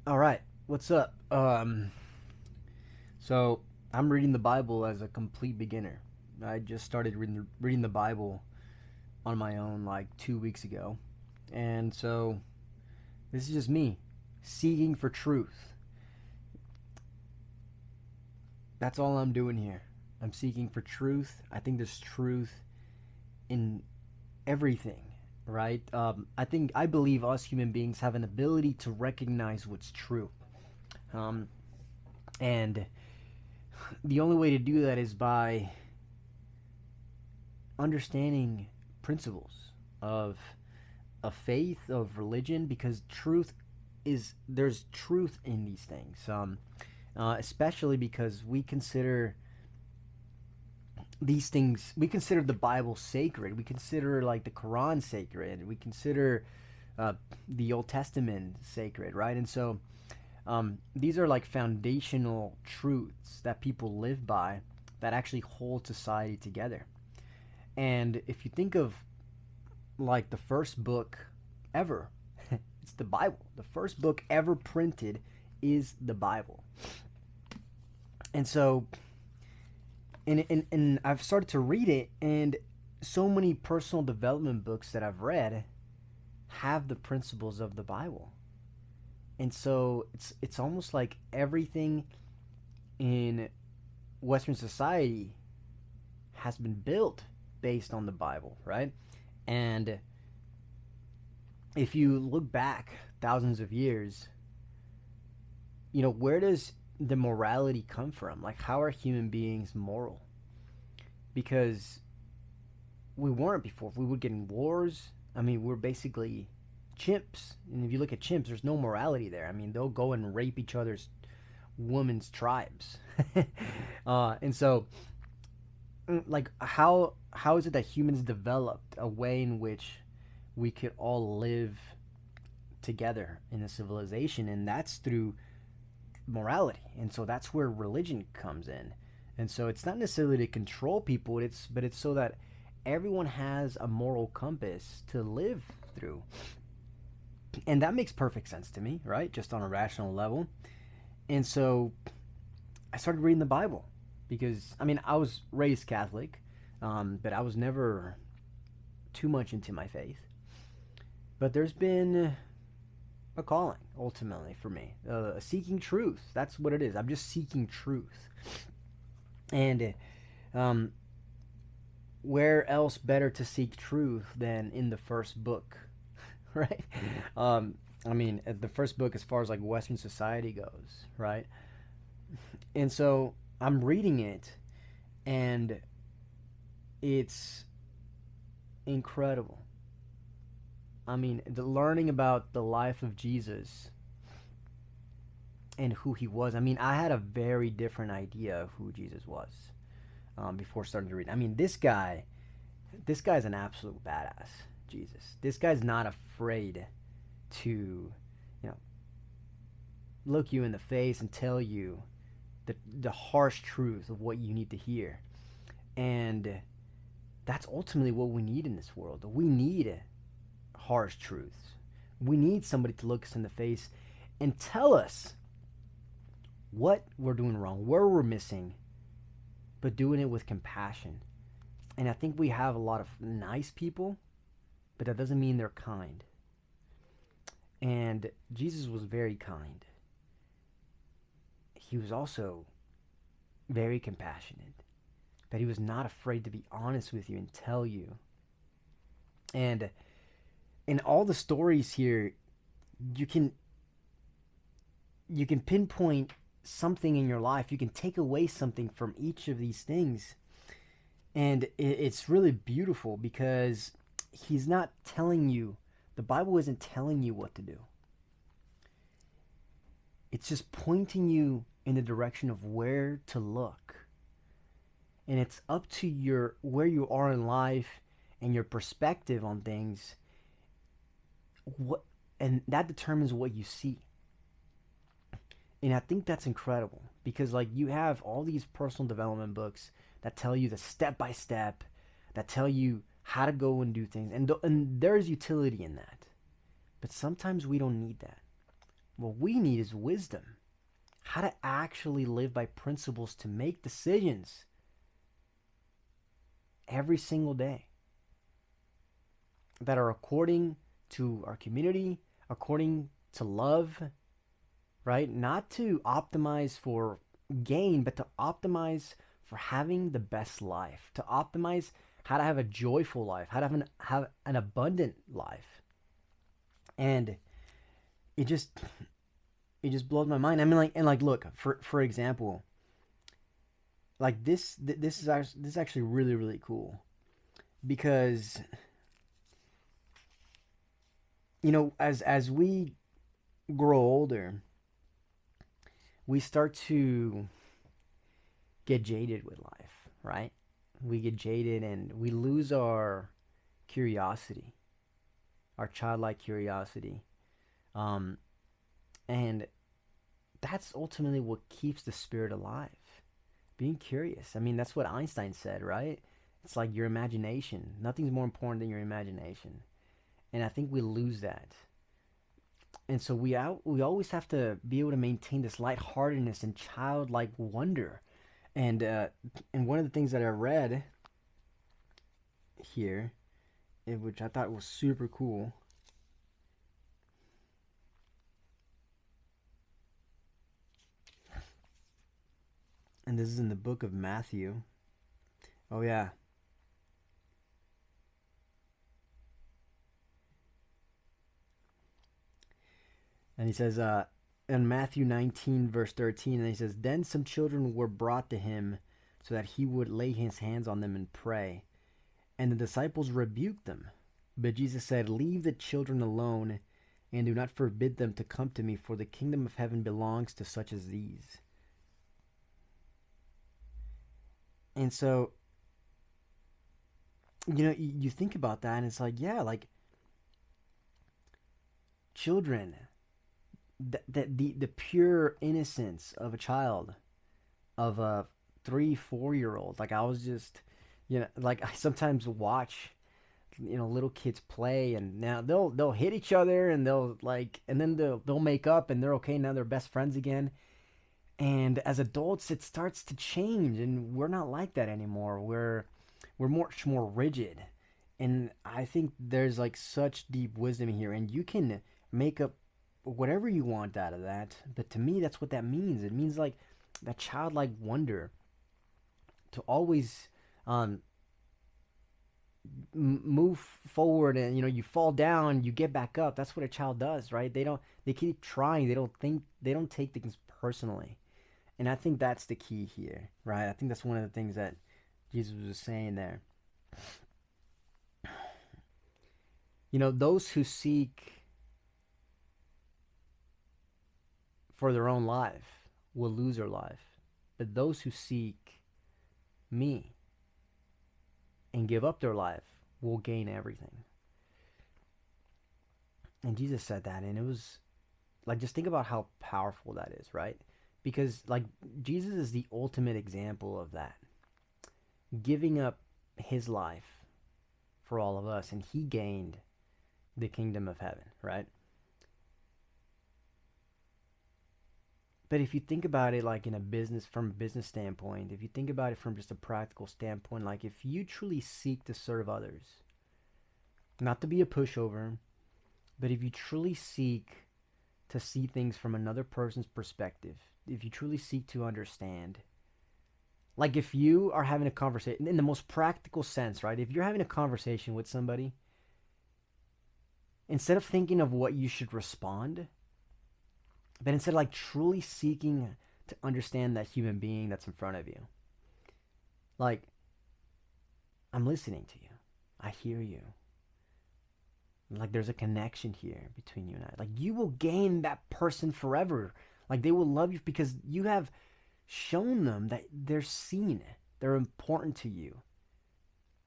All right, what's up? So I'm reading the Bible as a complete beginner. I just started reading the Bible on my own like 2 weeks ago, and so this is just me seeking for truth. That's all I'm doing here. I'm seeking for truth. I think there's truth in everything, right? I believe us human beings have an ability to recognize what's true, um, and the only way to do that is by understanding principles of faith, of religion, because truth is there's truth in these things. Especially because we consider the Bible sacred. We consider like the Quran sacred. We consider uh, the Old Testament sacred, right? And so these are like foundational truths that people live by that actually hold society together. And if you think of like the first book ever, it's the Bible. The first book ever printed is the Bible. And so, and I've started to read it, and so many personal development books that I've read have the principles of the Bible. And so it's almost like everything in Western society has been built based on the Bible, right? And if you look back thousands of years, where does the morality come from? Like, how are human beings moral? Because we weren't before. We would get in wars. I mean, we're basically chimps. And if you look at chimps, there's no morality there. I mean, they'll go and rape each other's women's tribes. And so, like, how is it that humans developed a way in which we could all live together in a civilization? And that's through morality. And so that's where religion comes in. And so it's not necessarily to control people, but it's so that everyone has a moral compass to live through. And that makes perfect sense to me, right? Just on a rational level. And so I started reading the Bible because, I mean, I was raised Catholic, but I was never too much into my faith. But there's been a calling ultimately for me, seeking truth. That's what it is. I'm just seeking truth. And um, where else better to seek truth than in the first book, right? I mean, the first book as far as like Western society goes, right? And so I'm reading it, and it's incredible. I mean, learning about the life of Jesus and who he was. I mean, I had a very different idea of who Jesus was before starting to read. I mean, this guy's an absolute badass. Jesus, this guy's not afraid to, look you in the face and tell you the harsh truth of what you need to hear. And that's ultimately what we need in this world. We need harsh truths. We need somebody to look us in the face and tell us what we're doing wrong, where we're missing, but doing it with compassion. And I think we have a lot of nice people, but that doesn't mean they're kind. And Jesus was very kind. He was also very compassionate, but he was not afraid to be honest with you and tell you. And in all the stories here, you can pinpoint something in your life. You can take away something from each of these things. And it's really beautiful because he's not telling you, the Bible isn't telling you what to do. It's just pointing you in the direction of where to look. And it's up to your where you are in life and your perspective on things, what and that determines what you see. And I think that's incredible because like you have all these personal development books that tell you the step by step, that tell you how to go and do things, and there's utility in that. But sometimes we don't need that. What we need is wisdom. How to actually live by principles to make decisions every single day that are according to our community, according to love, right? Not to optimize for gain, but to optimize for having the best life, to optimize how to have a joyful life, how to have an abundant life. And it just it just blows my mind. I mean, like, and like, look, for example, like this is actually really really cool because as we grow older, we start to get jaded with life, right? We get jaded and we lose our curiosity, our childlike curiosity. Um, and that's ultimately what keeps the spirit alive. Being curious. I mean, that's what Einstein said, right? It's like your imagination. Nothing's more important than your imagination. And I think we lose that. And so we always have to be able to maintain this lightheartedness and childlike wonder. And one of the things that I read here, which I thought was super cool, and this is in the book of Matthew. Oh yeah, and he says in Matthew 19 verse 13, and he says, "Then some children were brought to him, so that he would lay his hands on them and pray. And the disciples rebuked them. But Jesus said, 'Leave the children alone, and do not forbid them to come to me, for the kingdom of heaven belongs to such as these.'" And so, you think about that, and it's like, yeah, like children, the pure innocence of a child, of a 3 4 year old. Like I was just, like I sometimes watch, little kids play, and now they'll hit each other, and they'll like, and then they'll make up, and they're okay, now they're best friends again. And as adults, it starts to change, and we're not like that anymore. We're much more rigid, and I think there's like such deep wisdom here, and you can make up whatever you want out of that. But to me, that's what that means. It means like that childlike wonder, to always um, move forward, and you fall down, you get back up. That's what a child does, right? They keep trying. They don't take things personally. And I think that's the key here, right? I think that's one of the things that Jesus was saying there. Those who seek for their own life will lose their life. But those who seek me and give up their life will gain everything. And Jesus said that, and it was like, just think about how powerful that is, right? Because like Jesus is the ultimate example of that, giving up his life for all of us, and he gained the kingdom of heaven, right? But if you think about it, like from a business standpoint, if you think about it from just a practical standpoint, like if you truly seek to serve others, not to be a pushover, but if you truly seek to see things from another person's perspective, if you truly seek to understand, like if you are having a conversation in the most practical sense, right? If you're having a conversation with somebody, instead of thinking of what you should respond, but instead like truly seeking to understand that human being that's in front of you. Like, I'm listening to you. I hear you. Like there's a connection here between you and I. Like you will gain that person forever. Like they will love you because you have shown them that they're seen. They're important to you.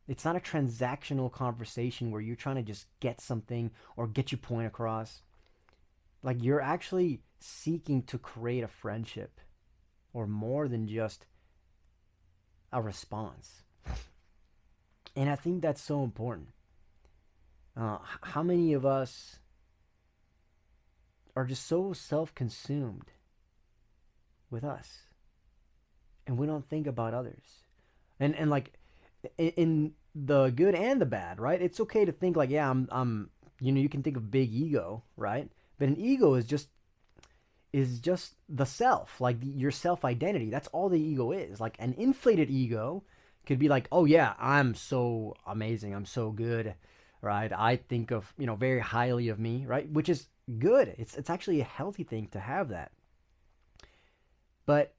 It's not a transactional conversation where you're trying to just get something or get your point across. Like you're actually seeking to create a friendship, or more than just a response. And I think that's so important. How many of us are just so self-consumed with us, and we don't think about others. And like in the good and the bad, right? It's okay to think like, yeah, I'm you can think of big ego, right? But an ego is just the self, like your self identity. That's all the ego is. Like an inflated ego could be like, oh yeah, I'm so amazing, I'm so good, right? I think of very highly of me, right? Which is good. It's actually a healthy thing to have that. But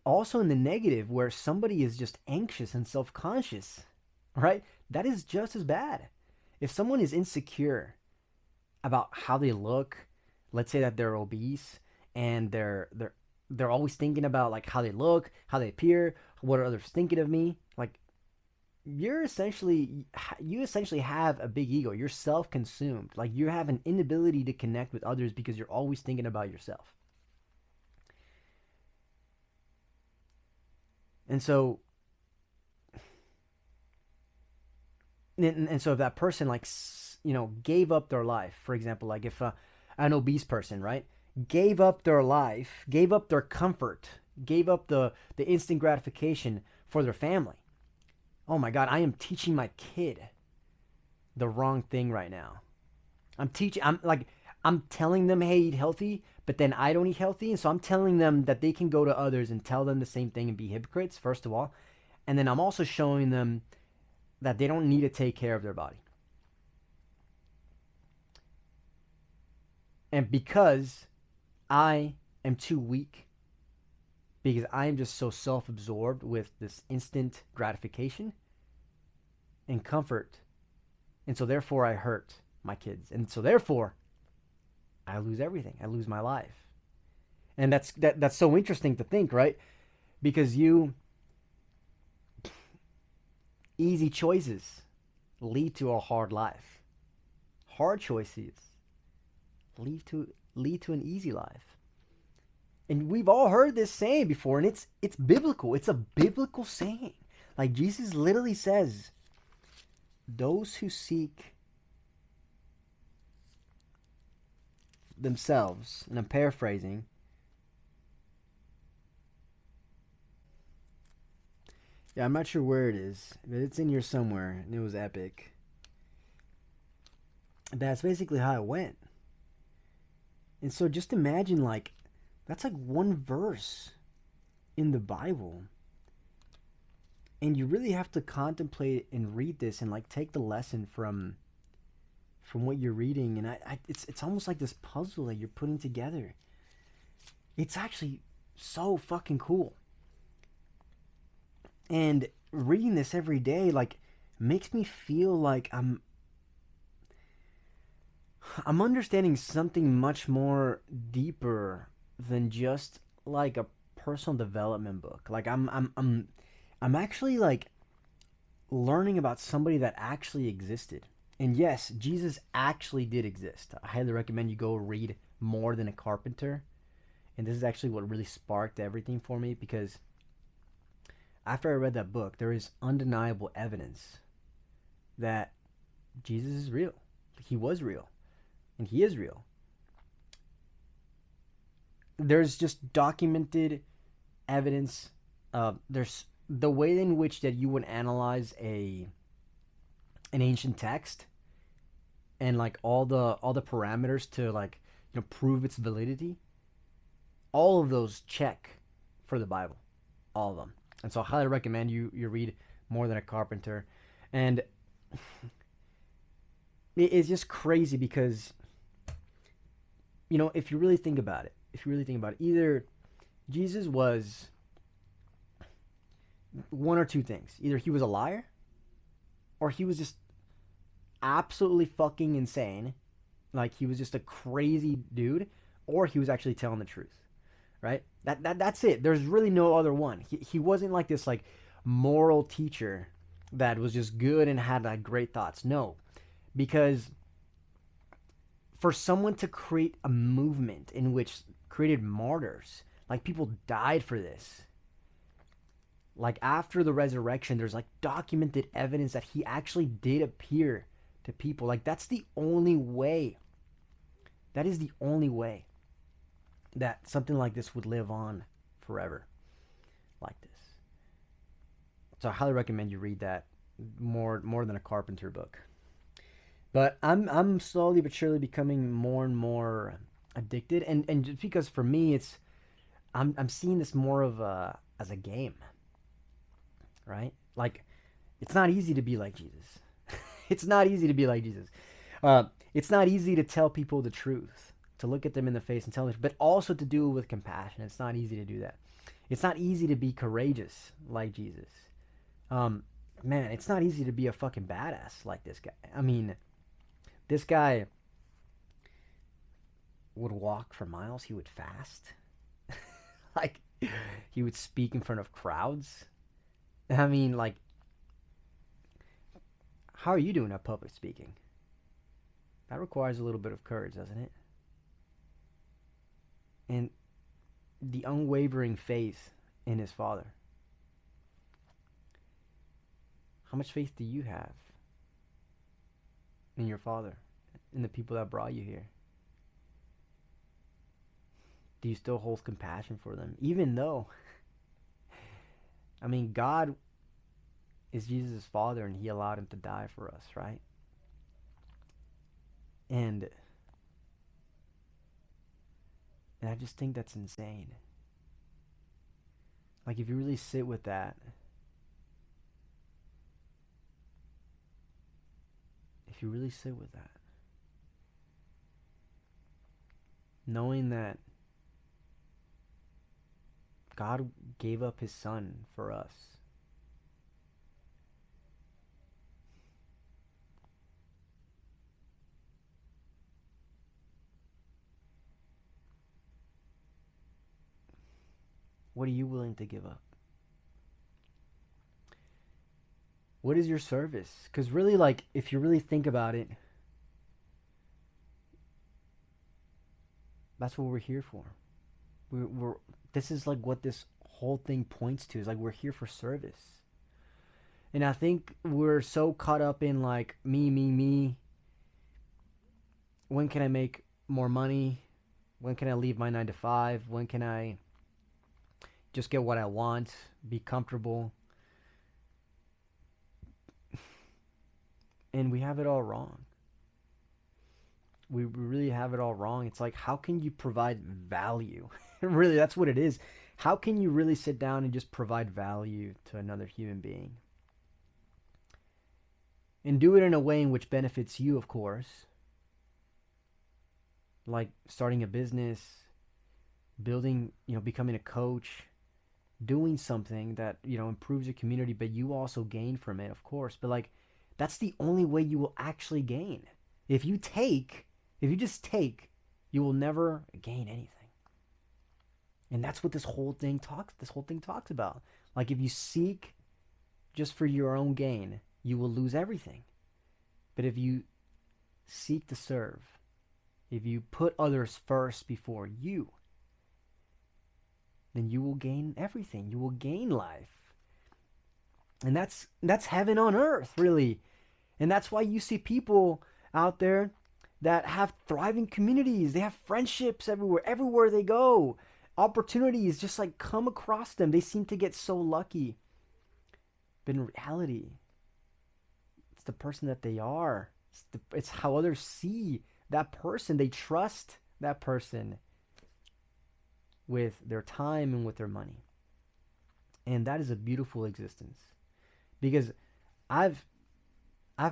also in the negative, where somebody is just anxious and self conscious, right? That is just as bad. If someone is insecure about how they look, let's say that they're obese and they're always thinking about like how they look, how they appear, what are others thinking of me, like you essentially have a big ego. You're self-consumed. Like you have an inability to connect with others because you're always thinking about yourself. And so and so if that person like gave up their life, for example, like if an obese person, right, gave up their life, gave up their comfort, gave up the instant gratification for their family. Oh my god, I am teaching my kid the wrong thing right now. I'm telling them, hey, eat healthy, but then I don't eat healthy, and so I'm telling them that they can go to others and tell them the same thing and be hypocrites, first of all. And then I'm also showing them that they don't need to take care of their body. And because I am too weak, because I am just so self absorbed with this instant gratification and comfort, and so therefore I hurt my kids. And so therefore I lose everything. I lose my life. And that's so interesting to think, right? Because easy choices lead to a hard life. Hard choices lead to an easy life. And we've all heard this saying before, and it's biblical. It's a biblical saying. Like Jesus literally says, those who seek themselves, and I'm paraphrasing, yeah, I'm not sure where it is, but it's in here somewhere, and it was epic. That's basically how it went. And so just imagine, like, that's like one verse in the Bible. And you really have to contemplate and read this and like take the lesson from what you're reading. And it's almost like this puzzle that you're putting together. It's actually so fucking cool. And reading this every day like makes me feel like I'm understanding something much more deeper than just like a personal development book. Like I'm actually like learning about somebody that actually existed. And yes, Jesus actually did exist. I highly recommend you go read More Than a Carpenter. And this is actually what really sparked everything for me, because after I read that book, there is undeniable evidence that Jesus is real. He was real. And he is real. There's just documented evidence. There's the way in which that you would analyze an ancient text, and like all the parameters to like prove its validity. All of those check for the Bible, all of them. And so I highly recommend you read More Than a Carpenter. And it's just crazy because if you really think about it, either Jesus was one or two things. Either he was a liar, or he was just absolutely fucking insane, like he was just a crazy dude, or he was actually telling the truth, right? That's it. There's really no other one. He wasn't like this like moral teacher that was just good and had like great thoughts. No, because for someone to create a movement in which created martyrs, like people died for this. Like after the resurrection, there's like documented evidence that he actually did appear to people. Like that's the only way That is the only way that something like this would live on forever like this. So I highly recommend you read that, more than a carpenter book. But I'm slowly but surely becoming more and more addicted, and just because for me it's I'm seeing this more of a as a game, right? Like it's not easy to be like Jesus. It's not easy to be like Jesus. Uh, it's not easy to tell people the truth, to look at them in the face and tell them, but also to do it with compassion. It's not easy to do that. It's not easy to be courageous like Jesus. Um, Man, it's not easy to be a fucking badass like this guy. I mean, this guy would walk for miles. He would fast. Like, he would speak in front of crowds. I mean, like, how are you doing at public speaking? That requires a little bit of courage, doesn't it? And the unwavering faith in his Father. How much faith do you have in your Father, in the people that brought you here? Do you still hold compassion for them? Even though, I mean, God is Jesus' Father and he allowed him to die for us, right? And I just think that's insane. Like, if you really sit with that, if you really sit with that, knowing that God gave up his son for us, what are you willing to give up? What is your service? Because really, like, if you really think about it, that's what we're here for. We're this is like what this whole thing points to, is like we're here for service. And I think we're so caught up in like me, me, me. When can I make more money? When can I leave my 9 to 5? When can I just get what I want, be comfortable? And we have it all wrong. We really have it all wrong. It's like, how can you provide value? Really, that's what it is. How can you really sit down and just provide value to another human being? And do it in a way in which benefits you, of course. Like starting a business, building, becoming a coach, doing something that, improves your community, but you also gain from it, of course. But like, that's the only way you will actually gain. If you just take, you will never gain anything. And that's what this whole thing talks about. Like, if you seek just for your own gain, you will lose everything. But if you seek to serve, if you put others first before you, then you will gain everything. You will gain life. And that's heaven on earth, really. And that's why you see people out there that have thriving communities. They have friendships everywhere they go. Opportunities just like come across them. They seem to get so lucky. But in reality, it's the person that they are. It's how others see that person. They trust that person with their time and with their money. And that is a beautiful existence. Because I've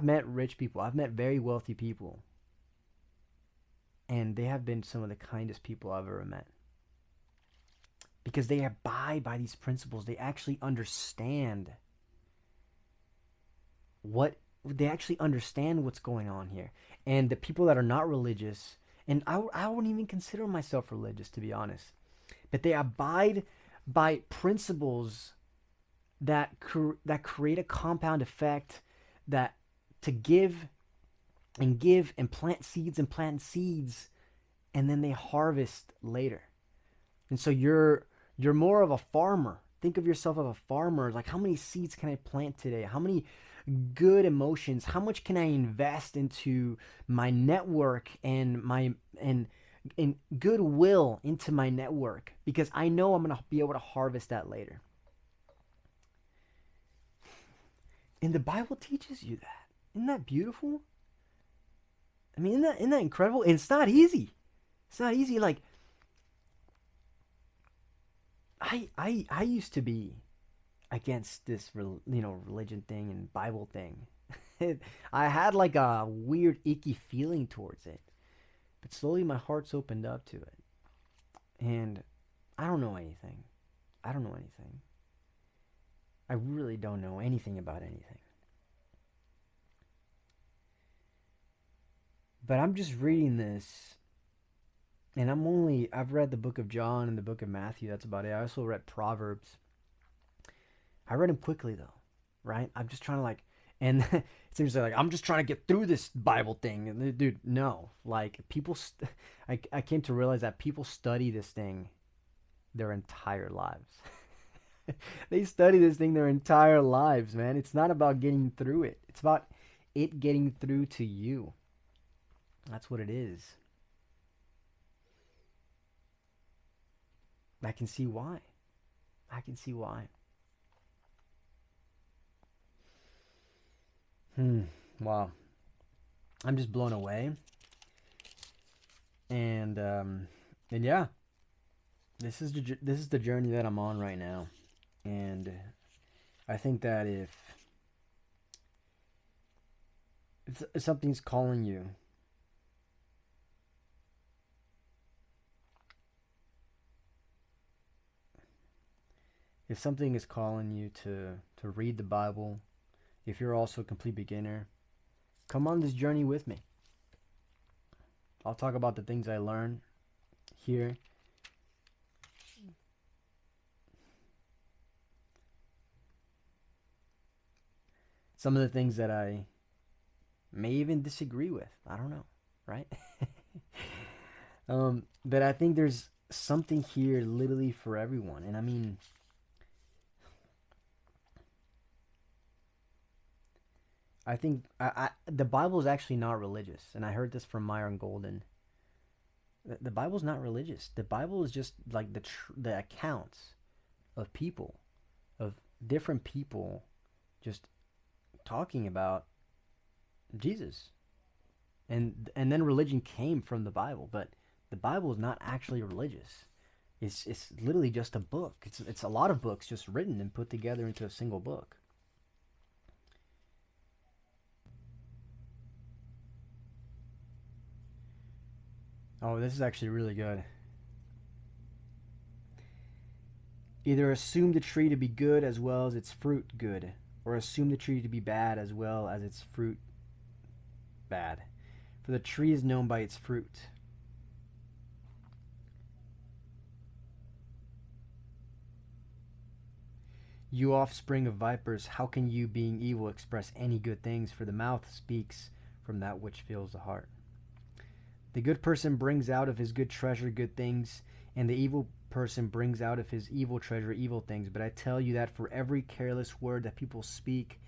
met rich people. I've met very wealthy people. And they have been some of the kindest people I've ever met. Because they abide by these principles. They actually understand what's going on here. And the people that are not religious, and I wouldn't even consider myself religious, to be honest, but they abide by principles that create a compound effect, that to give and plant seeds, and then they harvest later. And so you're more of a farmer. Think of yourself as a farmer. Like, how many seeds can I plant today? How many good emotions? How much can I invest into my network and my and goodwill into my network, because I know I'm going to be able to harvest that later. And the Bible teaches you that. Isn't that beautiful? I mean, isn't that incredible? And it's not easy. It's not easy. Like I used to be against this religion thing and Bible thing. I had like a weird icky feeling towards it, but slowly my heart's opened up to it, and I don't know anything. I don't know anything. I really don't know anything about anything. But I'm just reading this, and I've read the book of John and the book of Matthew. That's about it. I also read Proverbs. I read them quickly though, right? I'm just trying to and it seems like I'm just trying to get through this Bible thing. And dude, no, like I came to realize that people study this thing their entire lives. They study this thing their entire lives, man. It's not about getting through it. It's about it getting through to you. That's what it is. I can see why. I can see why. Hmm. Wow. I'm just blown away. And yeah, this is the journey that I'm on right now. And I think that if something's calling you, if something is calling you to read the Bible, if you're also a complete beginner, come on this journey with me. I'll talk about the things I learned here. Some of the things that I may even disagree with. I don't know, right? But I think there's something here literally for everyone. And I mean, I think the Bible is actually not religious, and I heard this from Myron Golden. The Bible's not religious. The Bible is just like the accounts of people, of different people, just talking about Jesus, and then religion came from the Bible, but the Bible is not actually religious. It's literally just a book. It's a lot of books just written and put together into a single book. Oh, this is actually really good. Either assume the tree to be good as well as its fruit good, or assume the tree to be bad as well as its fruit bad. For the tree is known by its fruit. You offspring of vipers, how can you, being evil, express any good things? For the mouth speaks from that which fills the heart. The good person brings out of his good treasure good things, and the evil person brings out of his evil treasure evil things. But I tell you that for every careless word that people speak,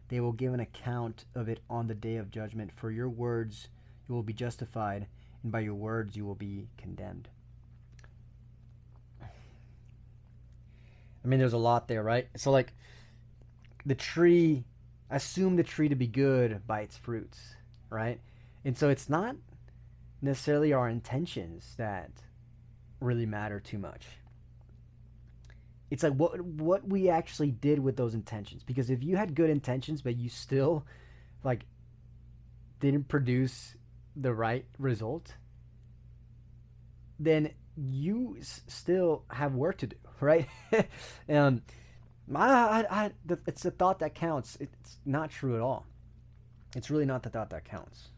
they will give an account of it on the day of judgment. For your words you will be justified, and by your words you will be condemned. I mean, there's a lot there, right? So, like, the tree, assume the tree to be good by its fruits, right? And so it's not necessarily our intentions that really matter too much. It's like what we actually did with those intentions. Because if you had good intentions but you still like didn't produce the right result, then you still have work to do, right? um, it's the thought that counts. It's not true at all. It's really not the thought that counts.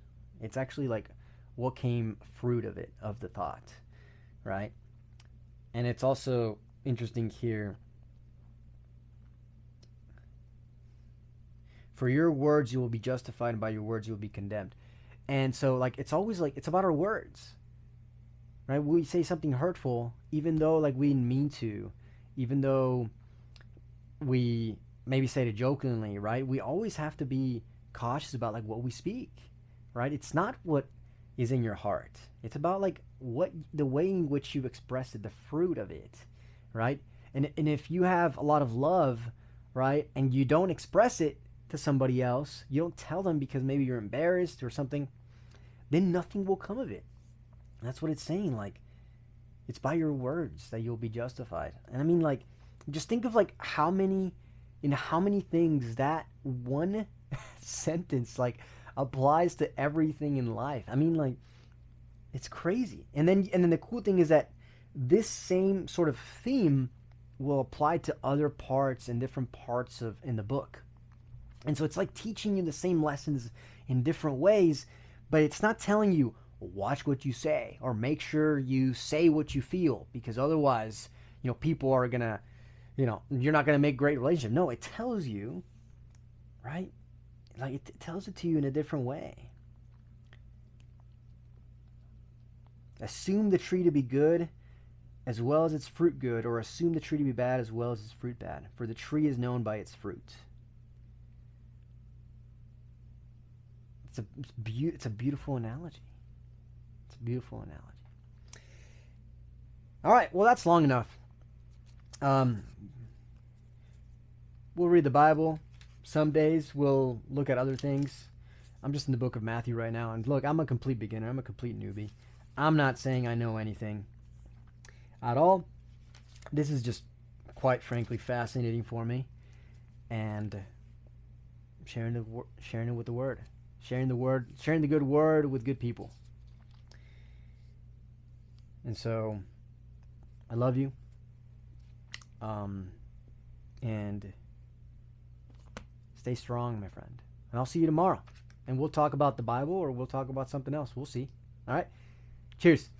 It's actually like what came fruit of it, of the thought, right? And it's also interesting here. For your words you will be justified, and by your words you will be condemned. And so, like, it's always like it's about our words, right? We say something hurtful, even though like we didn't mean to, even though we maybe say it jokingly, right? We always have to be cautious about like what we speak, right? It's not what is in your heart. It's about like what the way in which you express it, the fruit of it, right? And if you have a lot of love, right, and you don't express it to somebody else, you don't tell them because maybe you're embarrassed or something, then nothing will come of it. And that's what it's saying. Like, it's by your words that you'll be justified. And I mean, like, just think of like how many things that one sentence like applies to everything in life. I mean, like, it's crazy. And then the cool thing is that this same sort of theme will apply to other parts and different parts of in the book. And so it's like teaching you the same lessons in different ways, but it's not telling you watch what you say or make sure you say what you feel, because otherwise, people are going to, you're not going to make great relationship. No, it tells you, right? Like it tells it to you in a different way. Assume the tree to be good as well as its fruit good, or assume the tree to be bad as well as its fruit bad, for the tree is known by its fruit. It's a beautiful analogy. It's a beautiful analogy. All right, well, that's long enough. We'll read the Bible. Some days we'll look at other things. I'm just in the book of Matthew right now, and look, I'm a complete beginner. I'm a complete newbie. I'm not saying I know anything at all. This is just quite frankly fascinating for me, and sharing it with the word, sharing the good word with good people. And so, I love you, and stay strong, my friend. And I'll see you tomorrow, and we'll talk about the Bible or we'll talk about something else. We'll see. All right. Cheers.